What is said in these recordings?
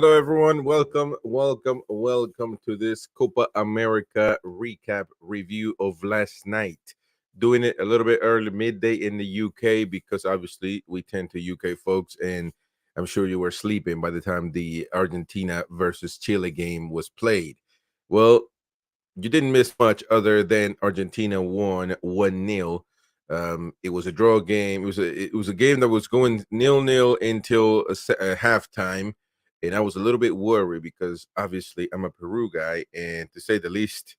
Hello, everyone. Welcome to this Copa America recap review of last night. Doing it a little bit early, midday in the UK, because obviously we tend to UK folks, and I'm sure you were sleeping by the time the Argentina versus Chile game was played. Well, you didn't miss much other than Argentina won 1-0. It was a draw game. It was a game that was going 0-0 until a halftime, and I was a little bit worried because obviously I'm a Peru guy, and to say the least,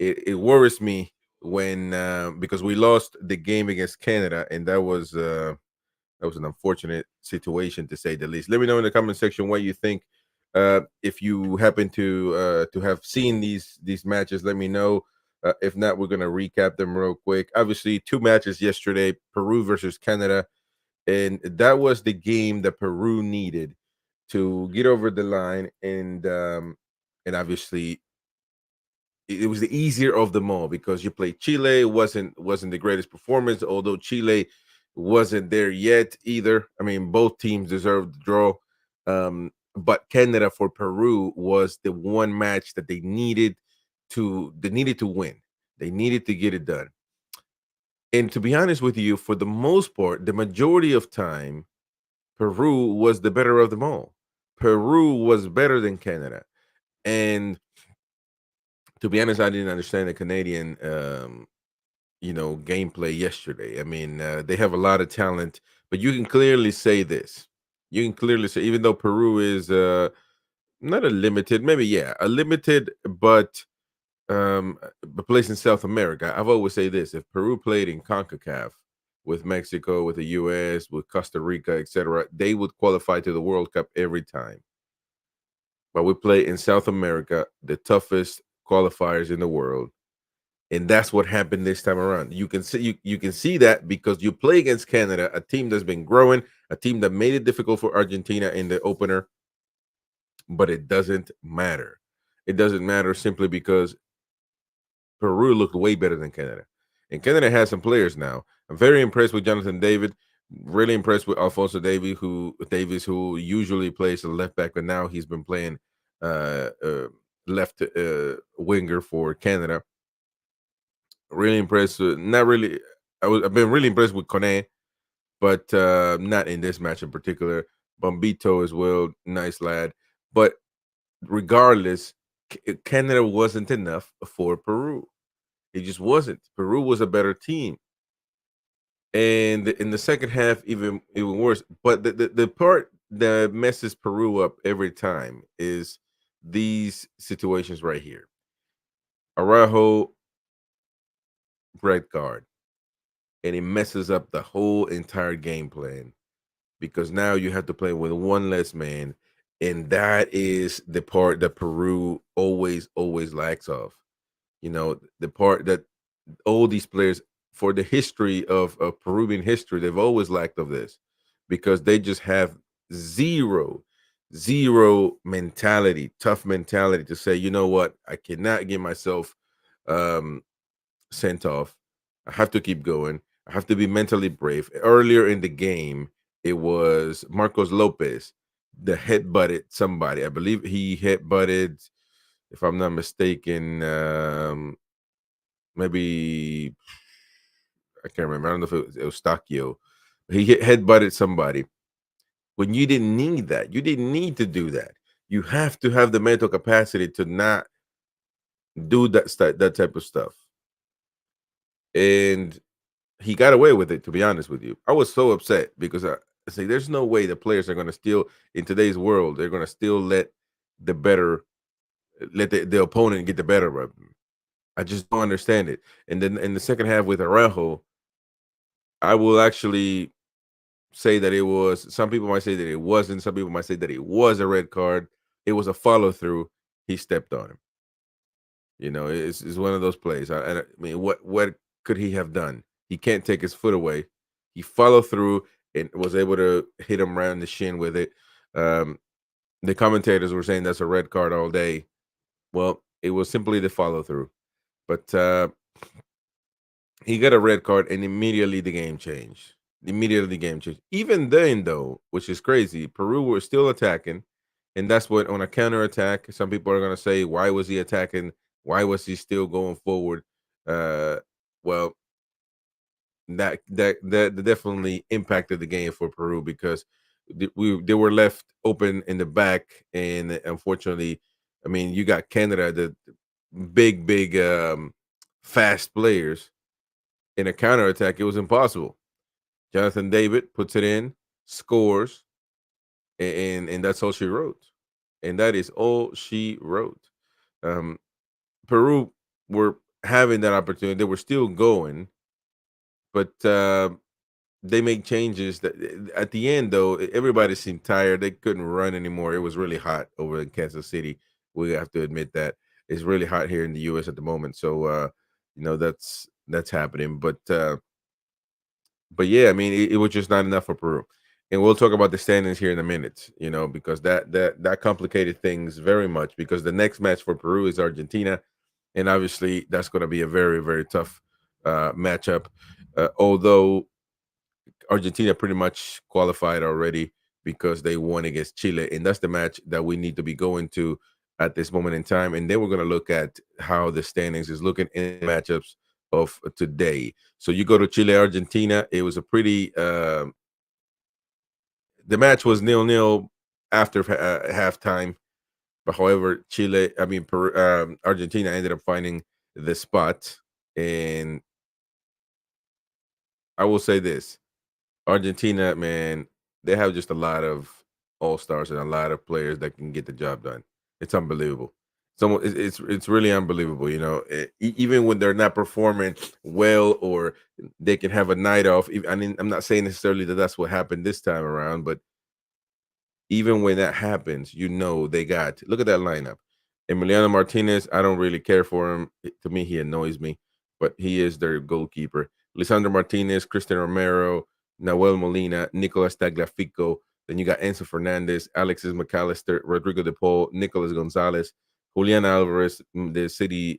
it worries me when because we lost the game against Canada, and that was an unfortunate situation to say the least. Let me know in the comment section what you think. If you happen to have seen these matches, let me know. If not, we're gonna recap them real quick. Obviously, two matches yesterday: Peru versus Canada, and that was the game that Peru needed to get over the line, and obviously it was the easier of them all because you played Chile. It wasn't the greatest performance, although Chile wasn't there yet either. I mean, both teams deserved the draw. But Canada for Peru was the one match that they needed to win. They needed to get it done. And to be honest with you, for the most part, the majority of time, Peru was the better of them all. Peru was better than Canada. And to be honest, I didn't understand the Canadian gameplay yesterday. I mean, they have a lot of talent, but you can clearly say this. You can clearly say, even though Peru is not a limited, maybe yeah, a limited, but place in South America. I've always say this: if Peru played in Concacaf with Mexico, with the U.S., with Costa Rica, etc., they would qualify to the World Cup every time. But we play in South America, the toughest qualifiers in the world, and that's what happened this time around. You can see that because you play against Canada, a team that's been growing, a team that made it difficult for Argentina in the opener, but it doesn't matter. It doesn't matter simply because Peru looked way better than Canada, and Canada has some players now. I'm very impressed with Jonathan David. Really impressed with Alfonso Davies, who usually plays the left back, but now he's been playing left winger for Canada. Really impressed. Not really. I've been really impressed with Kone, but not in this match in particular. Bombito as well, nice lad. But regardless, Canada wasn't enough for Peru. It just wasn't. Peru was a better team, and in the second half, even worse. But the part that messes Peru up every time is these situations right here. Araujo red card, and it messes up the whole entire game plan because now you have to play with one less man, and that is the part that Peru always lacks of. The part that all these players, for the history of Peruvian history, they've always lacked of this because they just have zero zero mentality, tough mentality to say, you know what, I cannot get myself um sent off. I have to keep going. I have to be mentally brave. Earlier in the game, it was Marcos Lopez that head butted somebody. I believe he head butted, if I'm not mistaken, maybe I can't remember. I don't know if it was Eustachio. He head butted somebody when you didn't need that. You didn't need to do that. You have to have the mental capacity to not do that type of stuff. And he got away with it, to be honest with you. I was so upset because I say there's no way the players are going to still, in today's world, they're going to still the better let the opponent get the better of them. I just don't understand it. And then in the second half with Araujo, I will actually say that it was, some people might say that it wasn't, some people might say that it was a red card. It was a follow through. He stepped on him. It's one of those plays. I mean, what could he have done? He can't take his foot away. He followed through and was able to hit him around the shin with it. Um, the commentators were saying that's a red card all day. Well, it was simply the follow through. But he got a red card, and immediately the game changed. Immediately the game changed. Even then, though, which is crazy, Peru were still attacking. And that's what on a counterattack, some people are gonna say, why was he attacking? Why was he still going forward? Uh well, that definitely impacted the game for Peru because they were left open in the back, and unfortunately, I mean, you got Canada, the big fast players in a counterattack. It was impossible. Jonathan David puts it in, scores, and that's all she wrote. And that is all she wrote. Um, Peru were having that opportunity. They were still going, but they make changes that at the end though everybody seemed tired. They couldn't run anymore. It was really hot over in Kansas City. We have to admit that it's really hot here in the US at the moment. So that's happening. But yeah, I mean it was just not enough for Peru. And we'll talk about the standings here in a minute, because that complicated things very much because the next match for Peru is Argentina, and obviously that's going to be a very very tough matchup. Although Argentina pretty much qualified already because they won against Chile, and that's the match that we need to be going to at this moment in time. And then we're going to look at how the standings is looking in the matchups of today. So you go to Chile, Argentina. It was a pretty. The match was 0-0 after halftime, but however, Argentina ended up finding the spot, and I will say this: Argentina, man, they have just a lot of all stars and a lot of players that can get the job done. It's unbelievable. It's really unbelievable. Even when they're not performing well or they can have a night off. I mean, I'm not saying necessarily that that's what happened this time around, but even when that happens, they got look at that lineup. Emiliano Martinez, I don't really care for him. To me, he annoys me, but he is their goalkeeper. Lisandro Martinez, Cristian Romero, Nahuel Molina, Nicolas Tagliafico. Then you got Enzo Fernandez, Alexis McAllister, Rodrigo De Paul, Nicolas Gonzalez, Julian Alvarez, the City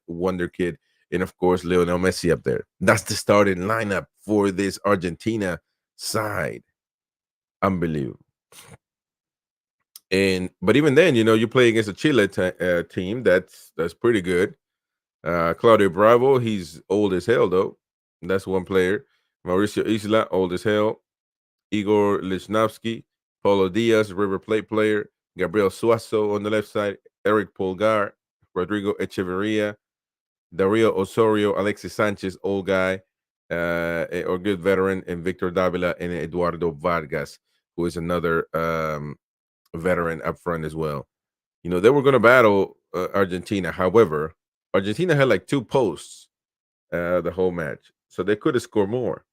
wonder kid, and of course Lionel Messi up there. That's the starting lineup for this Argentina side. Unbelievable. And but even then, you play against a Chile team that's pretty good. Claudio Bravo, he's old as hell though. That's one player. Mauricio Isla, old as hell. Igor Lichnowsky, Paulo Diaz, River Plate player. Gabriel Suazo on the left side. Eric Pulgar, Rodrigo Echeverria, Dario Osorio, Alexis Sanchez, old guy, or good veteran, and Victor Davila and Eduardo Vargas, who is another veteran up front as well. They were going to battle Argentina. However, Argentina had like two posts the whole match, so they could have scored more,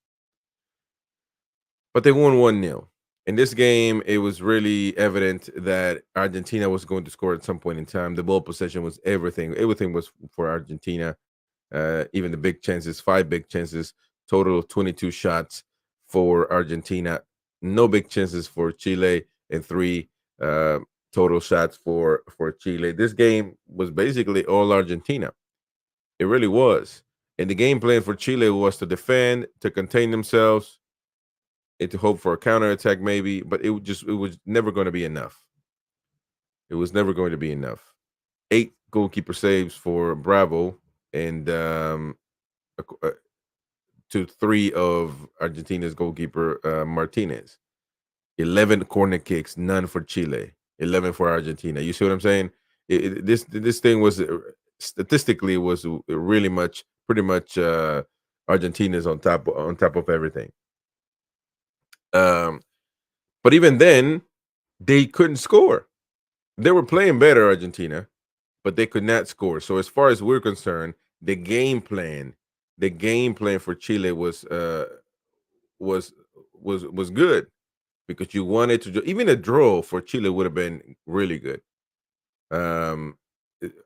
but they won 1-0. In this game, it was really evident that Argentina was going to score at some point in time. The ball possession was everything. Everything was for Argentina. Even the big chances, 5 big chances, total of 22 shots for Argentina. No big chances for Chile, and 3 uh, total shots for Chile. This game was basically all Argentina. It really was. And the game plan for Chile was to defend, to contain themselves, and to hope for a counterattack maybe, but it was never going to be enough. It was never going to be enough. 8 goalkeeper saves for Bravo, and to 3 of Argentina's goalkeeper Martinez. 11 corner kicks, none for Chile, 11 for Argentina. You see what I'm saying? This thing was statistically was really pretty much Argentina's on top of everything. Um, but even then, they couldn't score. They were playing better, Argentina, but they could not score. So as far as we're concerned, the game plan for Chile was was good because you wanted to even a draw for Chile would have been really good. I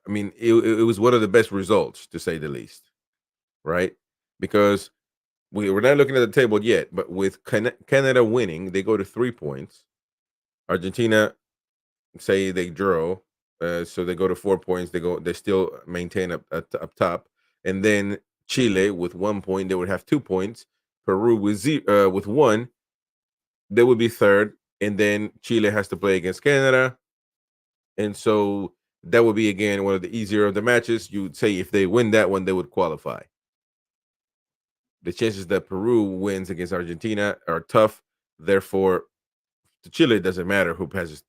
mean, it was one of the best results to say the least, right? Because we're not looking at the table yet, but with Canada winning, they go to 3 points. Argentina, say they draw, so they go to 4 points. They still maintain up top, and then Chile with 1 point, they would have 2 points. Peru with 1, they would be third, and then Chile has to play against Canada. And so that would be again one of the easier of the matches. You would say if they win that one, they would qualify. The chances that Peru wins against Argentina are tough. Therefore, to Chile, it doesn't matter who passes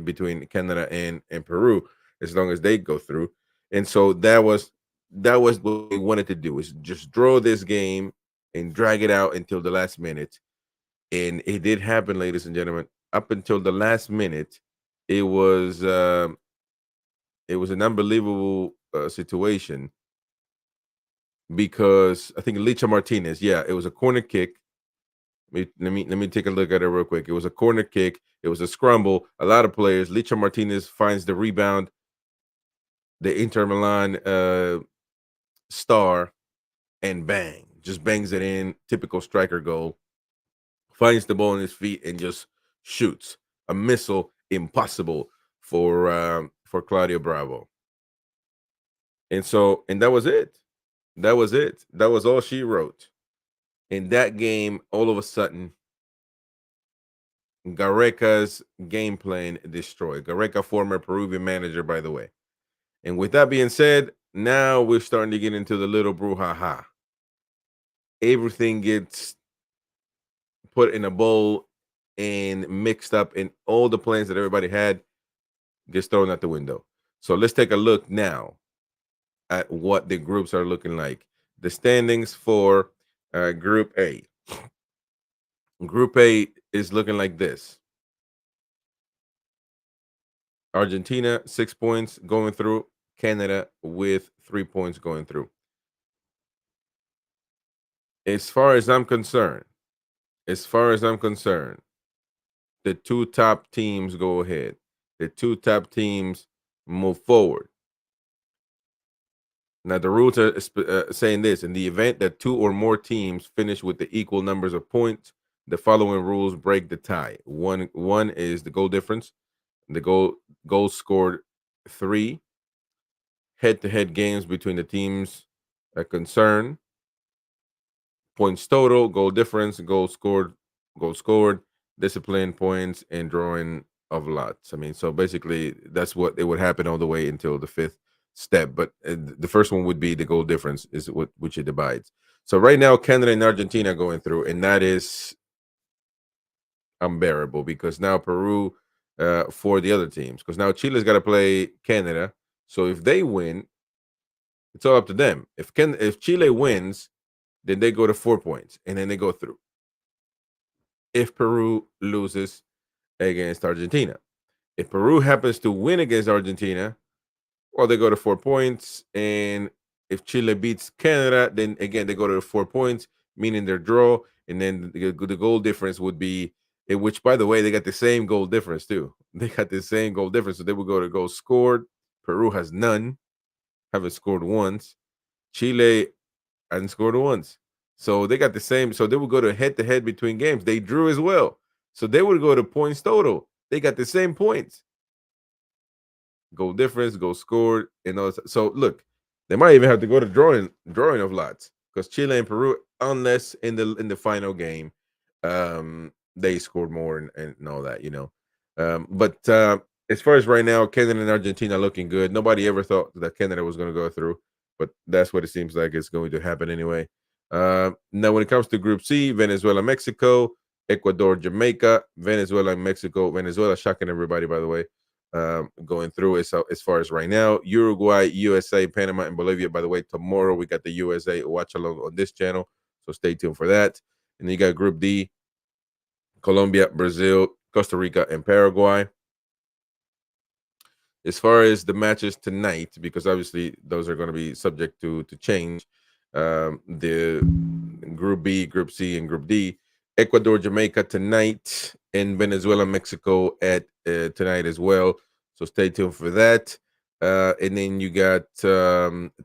between Canada and Peru as long as they go through. And so that was what we wanted to do, is just draw this game and drag it out until the last minute. And it did happen, ladies and gentlemen. Up until the last minute, it was it was an unbelievable situation because I think Licha Martinez, yeah, it was a corner kick. Let me take a look at it real quick. It was a corner kick. It was a scramble. A lot of players. Licha Martinez finds the rebound. The Inter Milan star, and bang, just bangs it in. Typical striker goal. Finds the ball in his feet and just shoots a missile. Impossible for Claudio Bravo. And that was it. That was it. That was all she wrote. In that game, all of a sudden, Gareca's game plan destroyed. Gareca, former Peruvian manager, by the way. And with that being said, now we're starting to get into the little brouhaha. Everything gets put in a bowl and mixed up, and all the plans that everybody had gets thrown out the window. So let's take a look now at what the groups are looking like. The standings for Group A. Group A is looking like this. Argentina, 6 points going through. Canada with 3 points going through. As far as I'm concerned, the two top teams go ahead. The two top teams move forward. Now, the rules are saying this: in the event that two or more teams finish with the equal numbers of points, the following rules break the tie. One is the goal difference. The goals scored, 3 head-to-head games between the teams concerned, points total, goal difference, goal scored, discipline points, and drawing of lots. I mean, so basically that's what it would happen all the way until the fifth step. But the first one would be the goal difference, is what which it divides. So right now, Canada and Argentina are going through, and that is unbearable because now Peru for the other teams, because now Chile's got to play Canada. So if they win, it's all up to them. If Chile wins, then they go to 4 points, and then they go through. If Peru loses against Argentina, if Peru happens to win against Argentina, well, they go to 4 points. And if Chile beats Canada, then again they go to 4 points, meaning their draw. And then the goal difference would be, which by the way, they got the same goal difference too. They got the same goal difference, so they would go to goals scored. Peru has none, haven't scored once. Chile hadn't scored once. So they got the same. So they would go to head to head between games. They drew as well. So they would go to points total. They got the same points. Goal difference, goal scored, and all. So look, they might even have to go to drawing of lots, because Chile and Peru, unless in the final game, they scored more and all that, But as far as right now, Canada and Argentina looking good. Nobody ever thought that Canada was going to go through, but that's what it seems like it's going to happen anyway. Now, when it comes to Group C, Venezuela, Mexico, Ecuador, Jamaica, Venezuela, and Mexico. Venezuela shocking everybody, by the way, going through as far as right now. Uruguay, USA, Panama, and Bolivia. By the way, tomorrow we got the USA watch along on this channel, so stay tuned for that. And then you got Group D, Colombia, Brazil, Costa Rica, and Paraguay. As far as the matches tonight, because obviously those are going to be subject to change, the Group B, Group C, and Group D. Ecuador, Jamaica tonight, and Venezuela, Mexico at tonight as well. So stay tuned for that. And then you got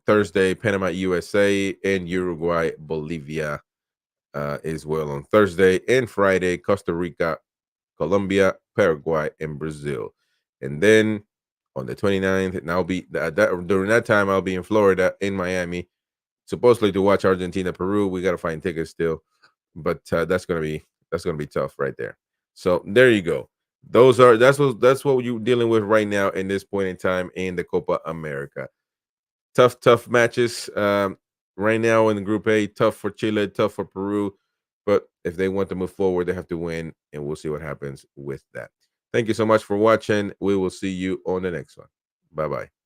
Thursday, Panama, USA, and Uruguay, Bolivia as well on Thursday. And Friday, Costa Rica, Colombia, Paraguay, and Brazil. And then on the 29th, and I'll be during that time, I'll be in Florida, in Miami, supposedly to watch Argentina, Peru. We got to find tickets still, but that's gonna be tough right there. So there you go. That's what you're dealing with right now in this point in time in the Copa America. Tough matches right now in the Group A. Tough for Chile, tough for Peru. But if they want to move forward, they have to win, and we'll see what happens with that. Thank you so much for watching. We will see you on the next one. Bye bye.